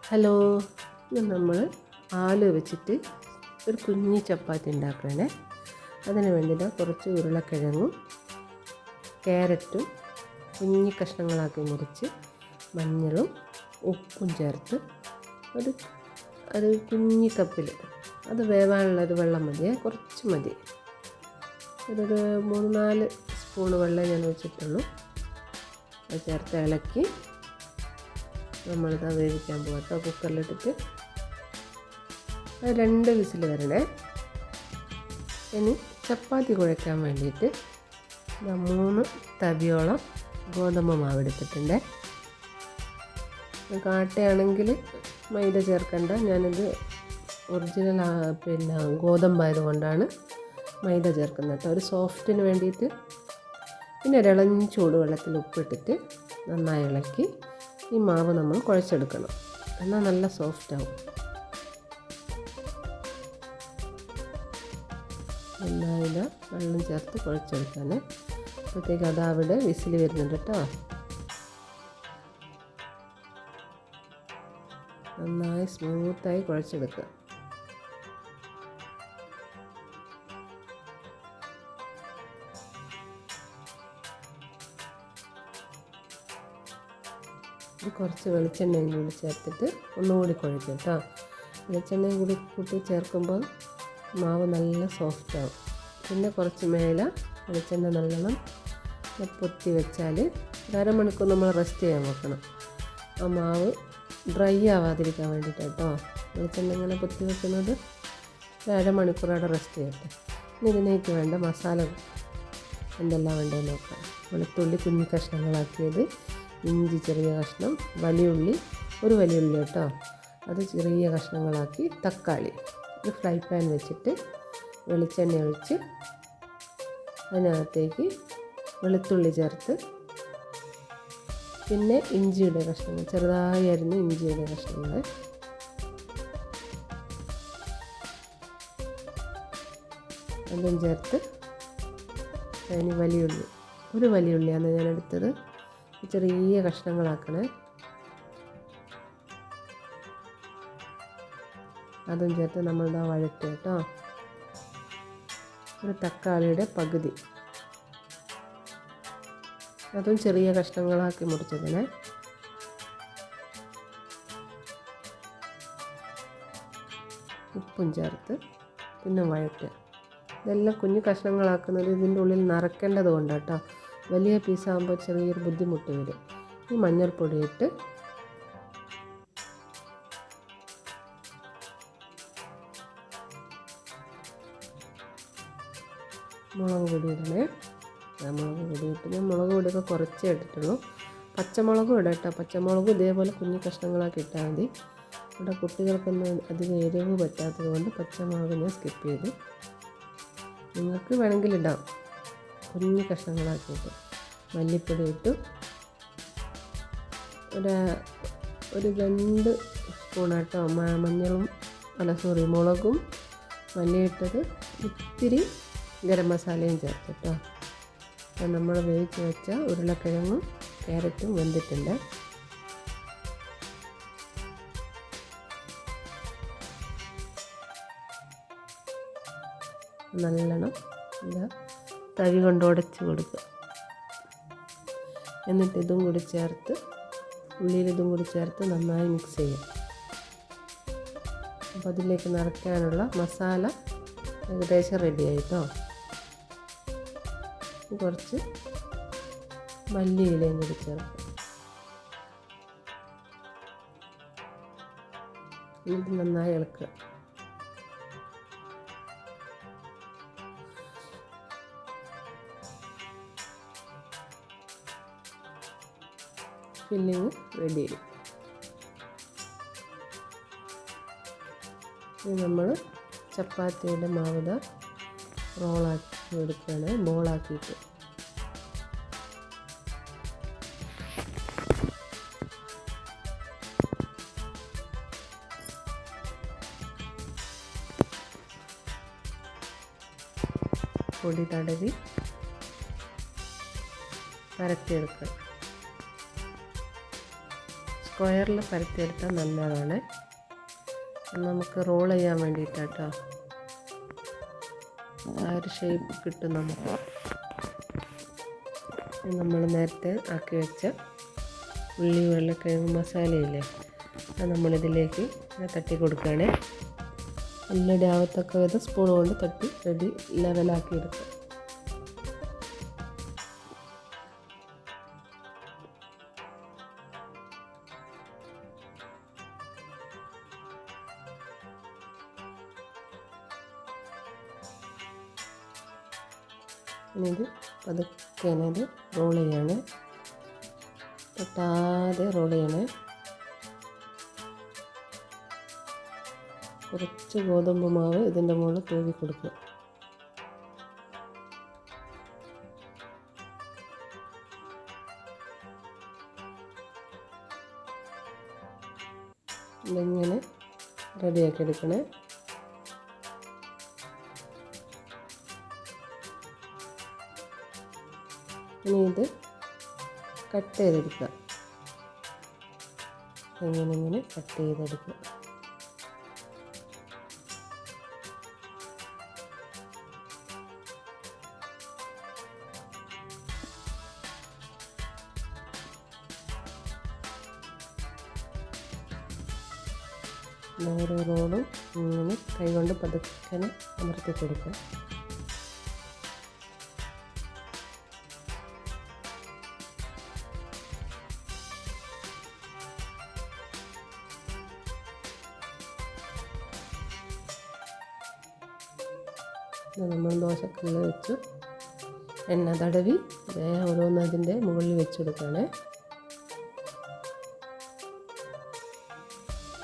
Hello, ഇന്ന് നമ്മൾ ആലു വെച്ചിട്ട് ഒരു കുഞ്ഞി ചപ്പാത്തി ഉണ്ടാക്കണേ. അതിന് വേണ്ടിയിട്ട് കുറച്ച് ഉരുളക്കിഴങ്ങും ക്യാരറ്റും കുഞ്ഞി കഷ്ണങ്ങളാക്കി മുറിച്ച് മഞ്ഞളും ഉപ്പും ചേർത്ത് ഒരു കുഞ്ഞി കപ്പിൽ അത് വേവാനുള്ളൊരു വെള്ളം മതിയേ, കുറച്ച് മതി. ഒരു 3-4 സ്പൂണ് വെള്ളം ഞാൻ വെച്ചിട്ടുള്ളൂ. അത് ചേർത്ത് ഇളക്കി നമ്മളിത് വേവിക്കാൻ പോകാം കേട്ടോ. കുക്കറിലിട്ടിട്ട് അത് 2 വിസിൽ വരണേ. ഇനി ചപ്പാത്തി കുഴയ്ക്കാൻ വേണ്ടിയിട്ട് 3 തവിയോളം ഗോതമ്പ് മാവ് എടുത്തിട്ടുണ്ട്. ആട്ടയാണെങ്കിൽ മൈദ ചേർക്കണ്ട. ഞാനിത് ഒറിജിനൽ ഗോതമ്പായത് കൊണ്ടാണ് മൈദ ചേർക്കുന്നത് കേട്ടോ, ഒരു സോഫ്റ്റിന് വേണ്ടിയിട്ട്. പിന്നെ ഇളഞ്ഞ ചൂടുവെള്ളത്തിൽ ഉപ്പിട്ടിട്ട് നന്നായി ഇളക്കി ഈ മാവ് നമ്മൾ കുഴച്ചെടുക്കണം. എന്നാൽ നല്ല സോഫ്റ്റാവും. നന്നായി വെള്ളം ചേർത്ത് കുഴച്ചെടുക്കാൻ. അപ്പോഴത്തേക്ക് അതവിടെ വിസിൽ വരുന്നുണ്ട് കേട്ടോ. നന്നായി സ്മൂത്തായി കുഴച്ചെടുക്കുക. കുറച്ച് വെളിച്ചെണ്ണയും കൂടി ചേർത്തിട്ട് ഒന്നുകൂടി കുഴയ്ക്കും കേട്ടോ. വെളിച്ചെണ്ണയും കൂടി കൂട്ടി ചേർക്കുമ്പോൾ മാവ് നല്ല സോഫ്റ്റാവും. പിന്നെ കുറച്ച് മേലെ വെളിച്ചെണ്ണ നല്ലോണം പൊത്തി വെച്ചാൽ 1/2 മണിക്കൂർ നമ്മൾ റെസ്റ്റ് ചെയ്യാൻ വെക്കണം. ആ മാവ് ഡ്രൈ ആവാതിരിക്കാൻ വേണ്ടിയിട്ട് കേട്ടോ വെളിച്ചെണ്ണ ഇങ്ങനെ പൊത്തി വെക്കുന്നത്. 1/2 മണിക്കൂർ അവിടെ റെസ്റ്റ് ചെയ്യട്ടെ. ഇനി ഇതിനേക്ക് വേണ്ട മസാല എന്തെല്ലാം വേണ്ടതെന്ന് നോക്കാം. വെളുത്തുള്ളി കുഞ്ഞി കഷ്ണങ്ങളാക്കിയത്, ഇഞ്ചി ചെറിയ കഷ്ണം, ഒരു വലിയ ഉള്ളി കേട്ടോ, അത് ചെറിയ കഷ്ണങ്ങളാക്കി, തക്കാളി. ഒരു ഫ്രൈ പാൻ വെച്ചിട്ട് വെളിച്ചെണ്ണ ഒഴിച്ച് അതിനകത്തേക്ക് വെളുത്തുള്ളി ചേർത്ത്, പിന്നെ ഇഞ്ചിയുടെ കഷ്ണങ്ങൾ, ചെറുതായി അരിഞ്ഞ ഇഞ്ചിയുടെ കഷ്ണങ്ങൾ, അതും ചേർത്ത് അതിന് ഒരു വലിയ ഉള്ളിയാണ് ഞാൻ എടുത്തത്. ചെറിയ കഷ്ണങ്ങളാക്കണേ. അതും ചേർത്ത് നമ്മളിതാ വഴറ്റുക കേട്ടോ. ഒരു തക്കാളിയുടെ പകുതി, അതും ചെറിയ കഷ്ണങ്ങളാക്കി മുറിച്ചതിനെ. ഉപ്പും ചേർത്ത് പിന്നെ വഴറ്റുക. ഇതെല്ലാം കുഞ്ഞു കഷ്ണങ്ങളാക്കുന്നത് ഇതിൻ്റെ ഉള്ളിൽ നിറയ്ക്കേണ്ടത് കൊണ്ടാണ് കേട്ടോ. വലിയ പീസാകുമ്പോൾ ചെറിയൊരു ബുദ്ധിമുട്ട് വരും. ഈ മഞ്ഞൾപ്പൊടി ഇട്ട് മുളക് പൊടി ഇടണേ. മുളക് പൊടി ഇട്ട് ഞാൻ മുളക് പൊടിയൊക്കെ കുറച്ചേ ഇട്ടിട്ടുള്ളൂ. പച്ചമുളകും ഇടാം കേട്ടോ. പച്ചമുളകും ഇതേപോലെ കുഞ്ഞു കഷ്ണങ്ങളാക്കി ഇട്ടാൽ മതി. ഇവിടെ കുട്ടികൾക്കൊന്നും അധികം എരിവ് പറ്റാത്തത് കൊണ്ട് പച്ചമുളക് ഞാൻ സ്കിപ്പ് ചെയ്തു. നിങ്ങൾക്ക് വേണമെങ്കിൽ ഇടാം, കുഞ്ഞു കഷ്ണങ്ങളാക്കിയിട്ട്. മല്ലിപ്പൊടി ഇട്ടു. ഒരു 2 സ്പൂണാട്ടോ മുളകും മല്ലിയിട്ടത്, ഇത്തിരി ഗരം മസാലയും ചേർത്തിട്ടോ. നമ്മൾ വേവിച്ച് വെച്ച ഉരുളക്കിഴങ്ങും ക്യാരറ്റും വെന്തിട്ടുണ്ട്. നല്ലോണം തവി കൊണ്ട് ഉടച്ച് കൊടുക്കുക. എന്നിട്ട് ഇതും കൂടി ചേർത്ത്, ഉള്ളിയിൽ ഇതും കൂടി ചേർത്ത് നന്നായി മിക്സ് ചെയ്യുക. അപ്പോൾ അതിലേക്ക് നിറയ്ക്കാനുള്ള മസാല ഏകദേശം റെഡിയായിട്ടോ. കുറച്ച് മല്ലിയിലയും കൂടി ചേർക്കുക. എന്നിട്ട് നന്നായി ഇളക്കുക. ഫില്ലിങ് റെഡിയായി. ഇനി നമ്മൾ ചപ്പാത്തിയുടെ മാവ് റോളാക്കി എടുക്കുകയാണ്, ബോളാക്കിയിട്ട്. പൊടി തടവി പരത്തിയെടുക്കുക. സ്ക്വയറിൽ പരത്തിയെടുത്താൽ നല്ലതാണ്. നമുക്ക് റോൾ ചെയ്യാൻ വേണ്ടിയിട്ടാട്ടോ. ആ ഒരു ഷേപ്പ് കിട്ടും നമുക്ക്. നമ്മൾ നേരത്തെ ആക്കി വെച്ച ഉള്ളി ഉരുളക്കിഴങ്ങ് മസാലയില്ലേ, അത് നമ്മളിതിലേക്ക് തട്ടി കൊടുക്കുകയാണേ. നല്ല ആവത്തൊക്കെ വിധം സ്പൂൺ കൊണ്ട് തട്ടി റെഡി ലെവലാക്കി എടുക്കുക. ഇനി ഇത് പതുക്കെ ഇത് റോൾ ചെയ്യണേ, തട്ടാതെ റോൾ ചെയ്യണേ. കുറച്ച് ഗോതമ്പ് മാവ് ഇതിൻ്റെ മുകളിൽ തൂവി കൊടുക്കുക. ഇതിങ്ങനെ റെഡിയാക്കി എടുക്കണേ. ഇനി ഇത് കട്ട് ചെയ്തെടുക്കുക. ഇങ്ങനെ കട്ട് ചെയ്തെടുക്കുക. ഓരോ റോളും ഇങ്ങനെ കൈകൊണ്ട് പതുക്കനെ അമർത്തി കൊടുക്കുക. നമ്മൾ ദോശക്കല്ല് വെച്ച് എണ്ണ തടവി ഓരോന്ന് അതിൻ്റെ മുകളിൽ വെച്ച് കൊടുക്കുകയാണ്.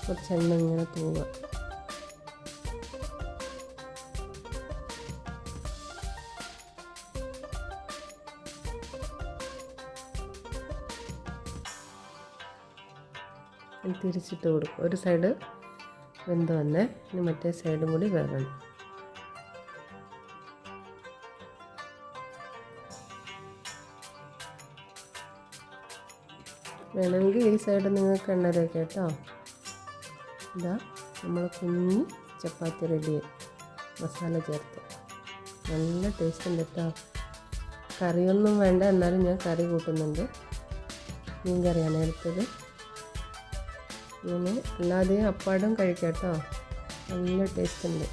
കുറച്ച് എണ്ണ ഇങ്ങനെ തൂവുക. തിരിച്ചിട്ട് കൊടുക്കും. ഒരു സൈഡ് വെന്ത് വന്നേ, ഇനി മറ്റേ സൈഡും കൂടി വേകണം. വേണമെങ്കിൽ ഈ സൈഡ് നിങ്ങൾക്ക് എണ്ണ തേക്കാം കേട്ടോ. ഇതാ നമ്മൾ കുഞ്ഞി ചപ്പാത്തി റെഡി, മസാല ചേർത്ത് നല്ല ടേസ്റ്റ് ഉണ്ട് കേട്ടോ. കറിയൊന്നും വേണ്ട, എന്നാലും ഞാൻ കറി കൂട്ടുന്നുണ്ട്. മീൻ കറിയാണ് എടുത്തത്. ഇങ്ങനെ അല്ലാതെ അപ്പാടും കഴിക്കാം കേട്ടോ, നല്ല ടേസ്റ്റ് ഉണ്ട്.